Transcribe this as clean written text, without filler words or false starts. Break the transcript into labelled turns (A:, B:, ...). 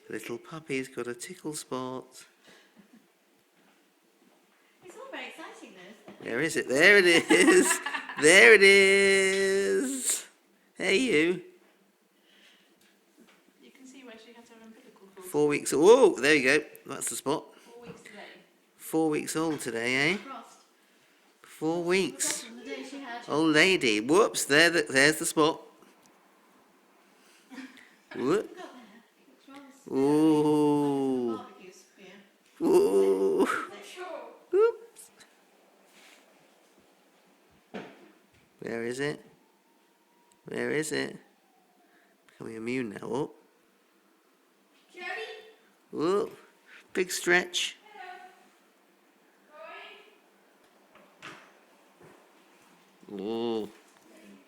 A: Little puppy's got a tickle spot.
B: It's all very exciting, though.
A: Where is it? There it is. There it is. Hey, you.
B: You can see where she had her umbilical cord.
A: 4 weeks. Whoa, there you go. That's the spot.
B: 4 weeks today.
A: 4 weeks old today, eh?
B: Frost.
A: 4 weeks.
B: Forgotten the day she had.
A: Old lady. Whoops, there's the spot. Whoop.
B: Got there. It's rather
A: Ooh.
B: barbecue spear.
A: Ooh. Oops. Where is it? Where is it? Becoming immune now. Oh. Whoop. Big stretch. Oh.